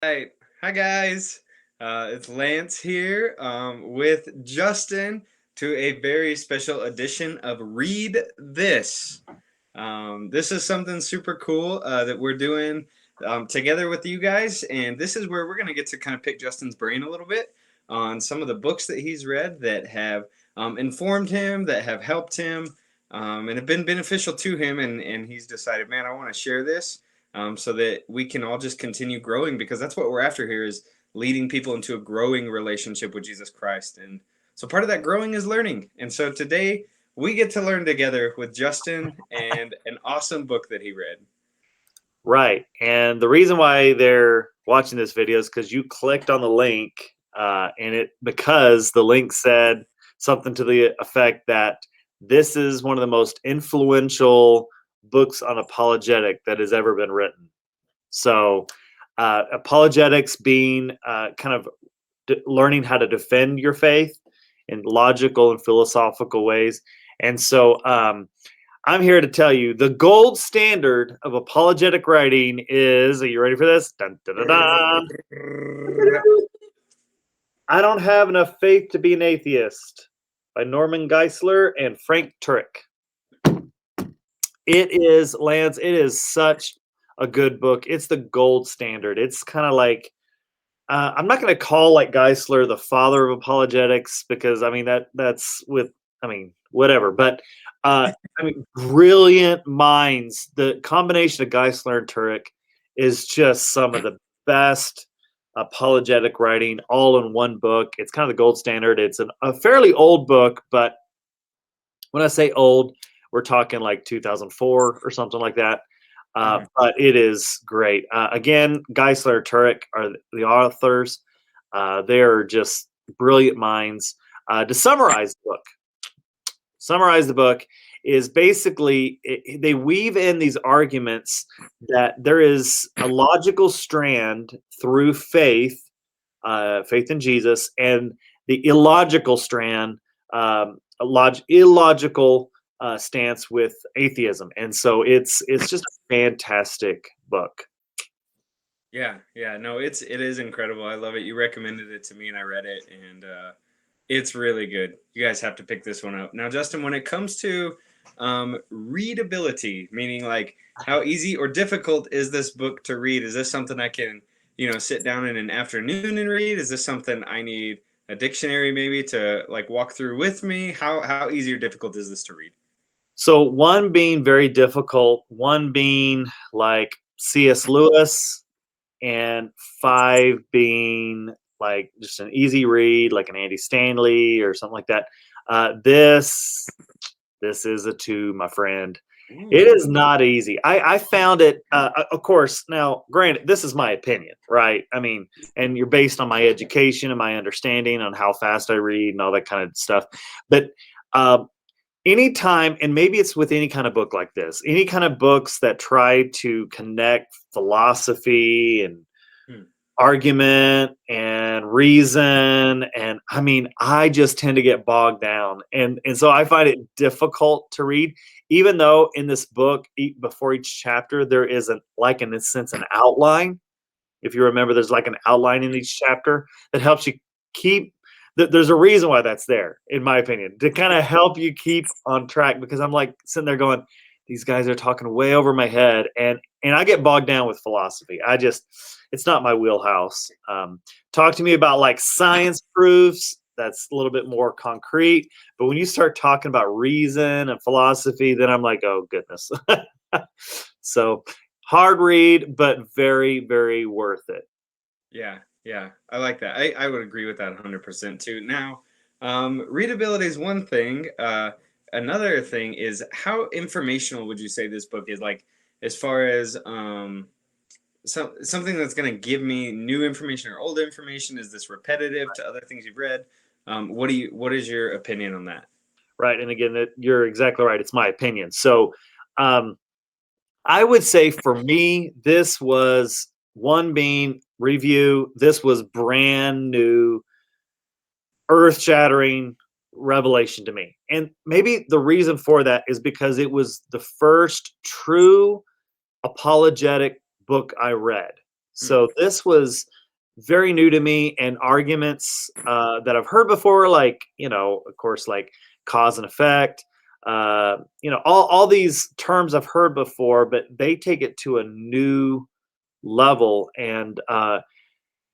Right. Hi, guys. It's Lance here with Justin to a very special edition of Read This. This is something super cool that we're doing together with you guys, and this is where we're going to get to kind of pick Justin's brain a little bit on some of the books that he's read that have informed him, that have helped him, and have been beneficial to him, and he's decided, man, I want to share this so that we can all just continue growing because that's what we're after here is leading people into a growing relationship with Jesus Christ. And so part of that growing is learning. And so today we get to learn together with Justin and an awesome book that he read. Right. And the reason why they're watching this video is because you clicked on the link because the link said something to the effect that this is one of the most influential books on apologetic that has ever been written. So, apologetics being kind of learning how to defend your faith in logical and philosophical ways. And so, I'm here to tell you the gold standard of apologetic writing is, are you ready for this? Dun, dun, dun, dun. I Don't Have Enough Faith to Be an Atheist by Norman Geisler and Frank Turek. It is, Lance, it is such a good book. It's the gold standard. It's kind of like, I'm not going to call like Geisler the father of apologetics because I mean that's with whatever. But brilliant minds. The combination of Geisler and Turek is just some of the best apologetic writing all in one book. It's kind of the gold standard. It's a fairly old book, but when I say old, we're talking like 2004 or something like that. But it is great. Again, Geisler and Turek are the authors. They're just brilliant minds. To summarize the book is basically they weave in these arguments that there is a logical strand through faith in Jesus, and the illogical strand, illogical stance with atheism. And so it's just a fantastic book. Yeah, no, it is incredible. I love it. You recommended it to me and I read it, and it's really good. You guys have to pick this one up. Now, Justin, when it comes to readability, meaning like how easy or difficult is this book to read? Is this something I can, sit down in an afternoon and read? Is this something I need a dictionary maybe to like walk through with me? How easy or difficult is this to read? So one being very difficult, one being like C.S. Lewis, and 5 being like just an easy read, like an Andy Stanley or something like that. This is a 2, my friend. It is not easy. I found it, of course, now, granted, this is my opinion, right? I mean, and you're based on my education and my understanding on how fast I read and all that kind of stuff. But anytime, and maybe it's with any kind of book like this, any kind of books that try to connect philosophy and argument and reason, and I mean, I just tend to get bogged down, and so I find it difficult to read, even though in this book, before each chapter, there is in a sense, an outline. If you remember, there's like an outline in each chapter that helps you keep. There's a reason why that's there, in my opinion, to kind of help you keep on track. Because I'm like sitting there going, these guys are talking way over my head, and I get bogged down with philosophy. It's not my wheelhouse. Talk to me about like science proofs. That's a little bit more concrete. But when you start talking about reason and philosophy, then I'm like, oh goodness. So hard read, but very, very worth it. Yeah, I like that. I would agree with that 100% too. Now, readability is one thing. Another thing is how informational would you say this book is? Like, as far as something that's going to give me new information or old information? Is this repetitive to other things you've read? What is your opinion on that? Right, and again, you're exactly right. It's my opinion. So, I would say for me, this was one being review. This was brand new, earth shattering revelation to me. And maybe the reason for that is because it was the first true apologetic book I read. Mm, So this was very new to me, and arguments that I've heard before, like, of course, like cause and effect. All these terms I've heard before, but they take it to a new level. And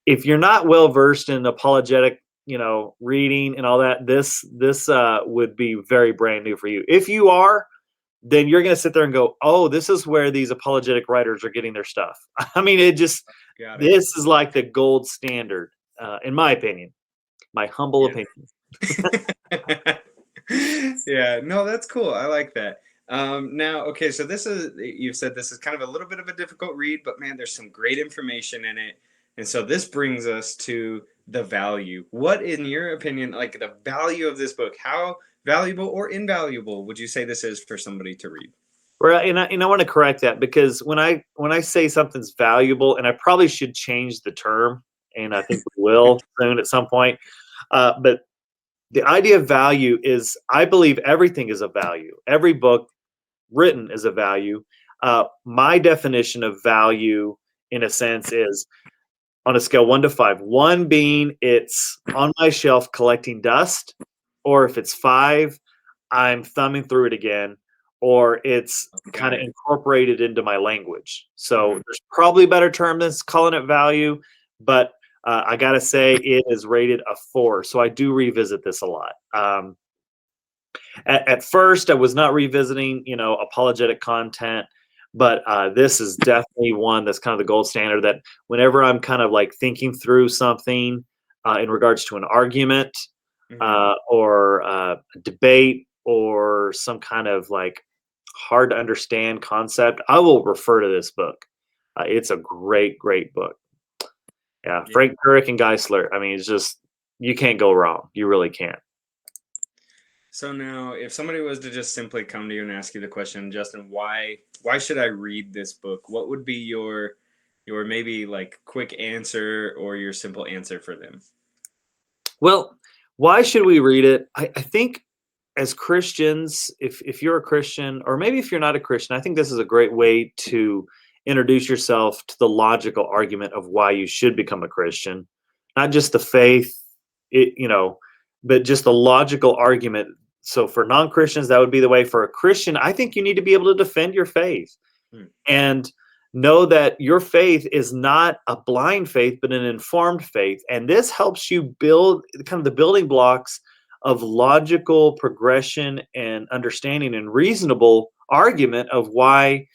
if you're not well versed in apologetic, reading and all that, this would be very brand new for you. If you are, then you're going to sit there and go, "Oh, this is where these apologetic writers are getting their stuff." I mean, got it. this is like the gold standard, in my opinion, my humble Yeah. opinion. Yeah, no, that's cool. I like that. Now, okay, so this is, you've said this is kind of a little bit of a difficult read, but man, there's some great information in it. And so this brings us to the value. What, in your opinion, like the value of this book, how valuable or invaluable would you say this is for somebody to read? Right, and I want to correct that, because when I say something's valuable, and I probably should change the term, and I think we will soon at some point. But the idea of value is, I believe everything is of value. Every book written is a value. My definition of value, in a sense, is on a scale 1 to 5. One being it's on my shelf collecting dust, or if it's 5, I'm thumbing through it again, or it's kind Got of it. incorporated into my language. So Mhm. there's probably a better term than calling it value, but I gotta say it is rated a 4. So I do revisit this a lot. At first, I was not revisiting, apologetic content, but this is definitely one that's kind of the gold standard. That whenever I'm kind of like thinking through something in regards to an argument, Mhm. or a debate, or some kind of like hard to understand concept, I will refer to this book. It's a great, great book. Yeah, Yeah. Frank Turek and Geisler. I mean, it's just, you can't go wrong. You really can't. So now, if somebody was to just simply come to you and ask you the question, Justin, why should I read this book? What would be your maybe like quick answer or your simple answer for them? Well, why should we read it? I think as Christians, if you're a Christian, or maybe if you're not a Christian, I think this is a great way to introduce yourself to the logical argument of why you should become a Christian, not just the faith, it, you know, but just the logical argument. So for non-Christians, that would be the way. For a Christian, I think you need to be able to defend your faith Hmm. and know that your faith is not a blind faith, but an informed faith. And this helps you build kind of the building blocks of logical progression and understanding and reasonable argument of why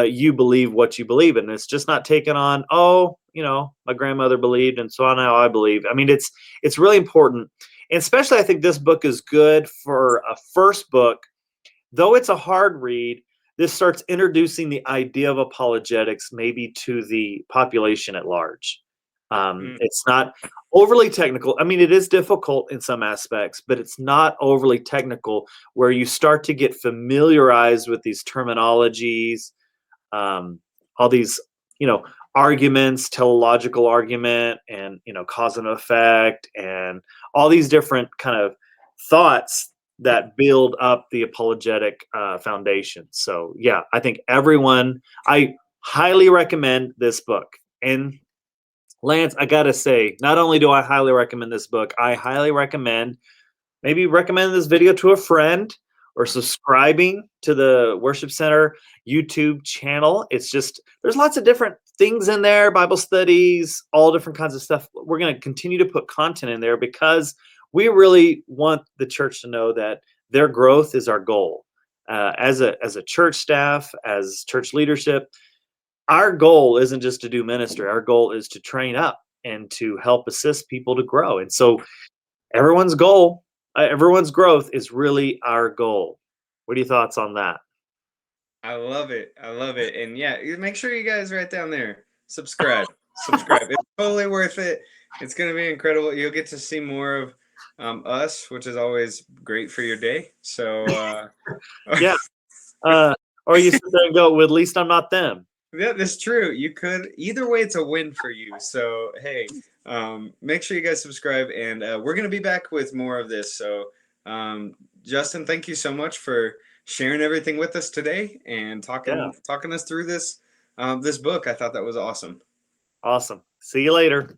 you believe what you believe. And it's just not taken on, oh, my grandmother believed, and so on now I believe. I mean, it's really important. And especially I think this book is good for a first book. Though it's a hard read, this starts introducing the idea of apologetics maybe to the population at large. Mm, It's not overly technical. I mean, it is difficult in some aspects, but it's not overly technical, where you start to get familiarized with these terminologies, um, all these, you know, arguments, teleological argument, and cause and effect, and all these different kind of thoughts that build up the apologetic foundation. So yeah, I think I highly recommend this book. And Lance, I gotta say, not only do I highly recommend this book, I highly recommend maybe recommend this video to a friend, or subscribing to the Worship Center YouTube channel. It's just, there's lots of different things in there, Bible studies, all different kinds of stuff. We're going to continue to put content in there, because we really want the church to know that their growth is our goal. As a church staff, as church leadership, our goal isn't just to do ministry. Our goal is to train up and to help assist people to grow. And so everyone's goal, everyone's growth is really our goal. What are your thoughts on that? I love it. I love it. And yeah, make sure you guys right down there subscribe. Subscribe. It's totally worth it. It's gonna be incredible. You'll get to see more of us, which is always great for your day. So Yeah. Uh, or you sit there and go, well, at least I'm not them. yeah, that's true. You could either way, it's a win for you. So hey, make sure you guys subscribe, and we're gonna be back with more of this. So Justin, thank you so much for sharing everything with us today and Yeah. talking us through this this book. I thought that was awesome. Awesome. See you later.